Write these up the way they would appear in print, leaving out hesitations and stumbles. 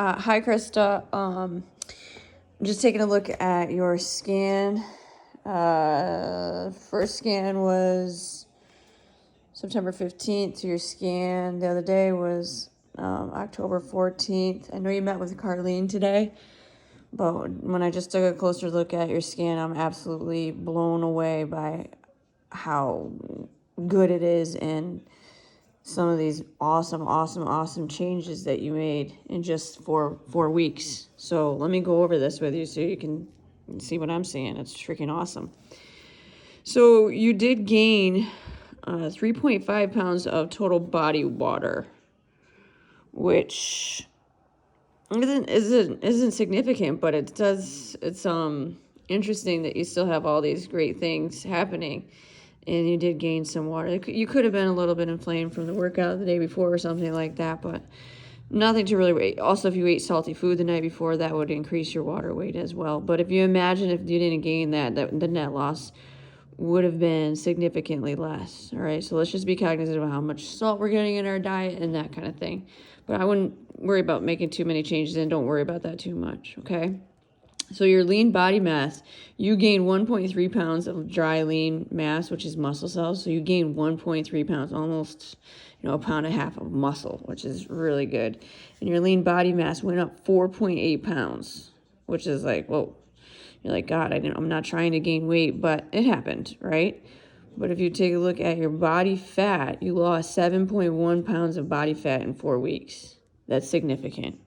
Hi, Krista. Just taking a look at your scan. First scan was September 15th. Your scan the other day was October 14th. I know you met with Carlene today, but when I just took a closer look at your scan, I'm absolutely blown away by how good it is and some of these awesome changes that you made in just four weeks. So let me go over this with you so you can see what I'm seeing. It's freaking awesome. So you did gain 3.5 pounds of total body water, which isn't significant, but it's interesting that you still have all these great things happening. And you did gain some water. You could have been a little bit inflamed from the workout the day before or something like that, but nothing to really wait. Also, if you ate salty food the night before, that would increase your water weight as well. But if you imagine if you didn't gain that the net loss would have been significantly less. All right, so let's just be cognizant of how much salt we're getting in our diet and that kind of thing. But I wouldn't worry about making too many changes, and don't worry about that too much, okay? So your lean body mass, you gain 1.3 pounds of dry lean mass, which is muscle cells. So you gain 1.3 pounds, almost, a pound and a half of muscle, which is really good. And your lean body mass went up 4.8 pounds, which is like, whoa. You're like, God, I'm not trying to gain weight, but it happened, right? But if you take a look at your body fat, you lost 7.1 pounds of body fat in 4 weeks. That's significant.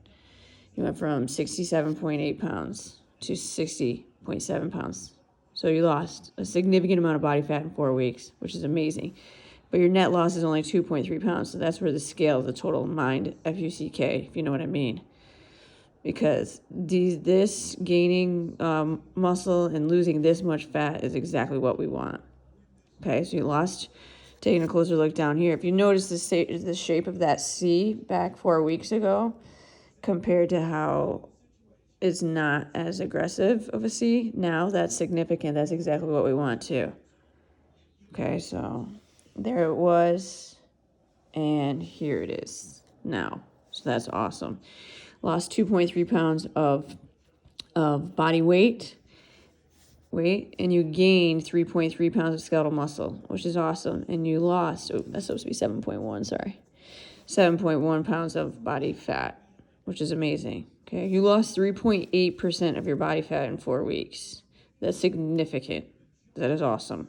You went from 67.8 pounds to 60.7 pounds. So you lost a significant amount of body fat in 4 weeks, which is amazing. But your net loss is only 2.3 pounds. So that's where the scale of the total mind, FUCK, if you know what I mean. Because this gaining muscle and losing this much fat is exactly what we want. Okay, so you lost, taking a closer look down here. If you notice the shape of that C back 4 weeks ago compared to how it's not as aggressive of a C, now that's significant. That's exactly what we want too. Okay, so there it was, and here it is now. So that's awesome. Lost 2.3 pounds of body weight, and you gained 3.3 pounds of skeletal muscle, which is awesome. And you lost, that's supposed to be 7.1, sorry. 7.1 pounds of body fat, which is amazing. Okay, you lost 3.8% of your body fat in 4 weeks. That's significant. That is awesome.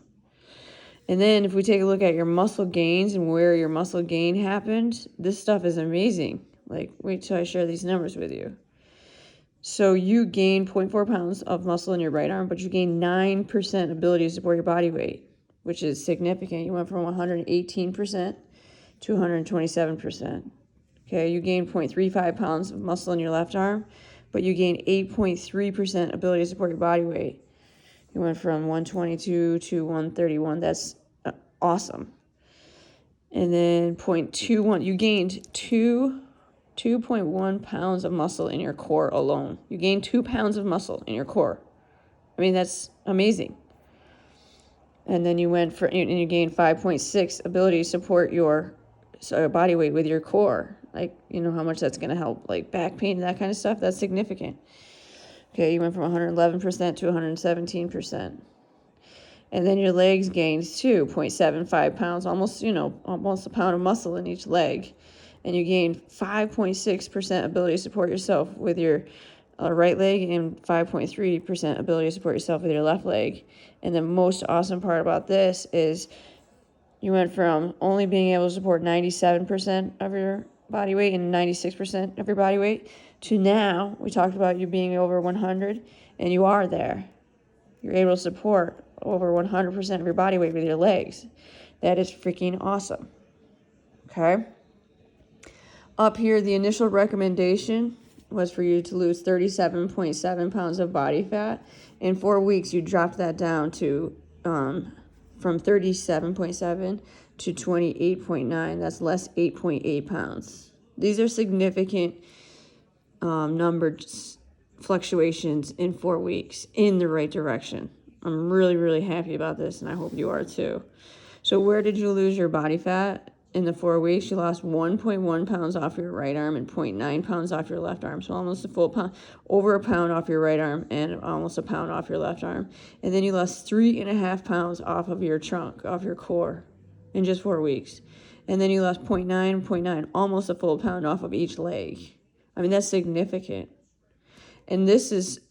And then if we take a look at your muscle gains and where your muscle gain happened, this stuff is amazing. Like, wait till I share these numbers with you. So you gained 0.4 pounds of muscle in your right arm, but you gained 9% ability to support your body weight, which is significant. You went from 118% to 127%. Okay, you gained 0.35 pounds of muscle in your left arm, but you gained 8.3% ability to support your body weight. You went from 122 to 131. That's awesome. And then 0.21, you gained 2.1 pounds of muscle in your core alone. You gained 2 pounds of muscle in your core. I mean, that's amazing. And then you gained 5.6 ability to support your body weight with your core. Like, how much that's going to help, like back pain and that kind of stuff. That's significant. Okay, you went from 111% to 117%. And then your legs gained 2.75 pounds, almost a pound of muscle in each leg. And you gained 5.6% ability to support yourself with your right leg and 5.3% ability to support yourself with your left leg. And the most awesome part about this is you went from only being able to support 97% of your body weight and 96% of your body weight to now, we talked about you being over 100, and you are there. You're able to support over 100% of your body weight with your legs. That is freaking awesome. Okay? Up here, the initial recommendation was for you to lose 37.7 pounds of body fat. In 4 weeks, you dropped that down to from 37.7 to 28.9. That's less 8.8 pounds. These are significant numbered fluctuations in 4 weeks in the right direction. I'm really, really happy about this, and I hope you are too. So where did you lose your body fat in the 4 weeks, you lost 1.1 pounds off your right arm and 0.9 pounds off your left arm. So almost a full pound, over a pound off your right arm and almost a pound off your left arm. And then you lost 3.5 pounds off of your trunk, off your core in just 4 weeks. And then you lost 0.9, almost a full pound off of each leg. I mean, that's significant. And this is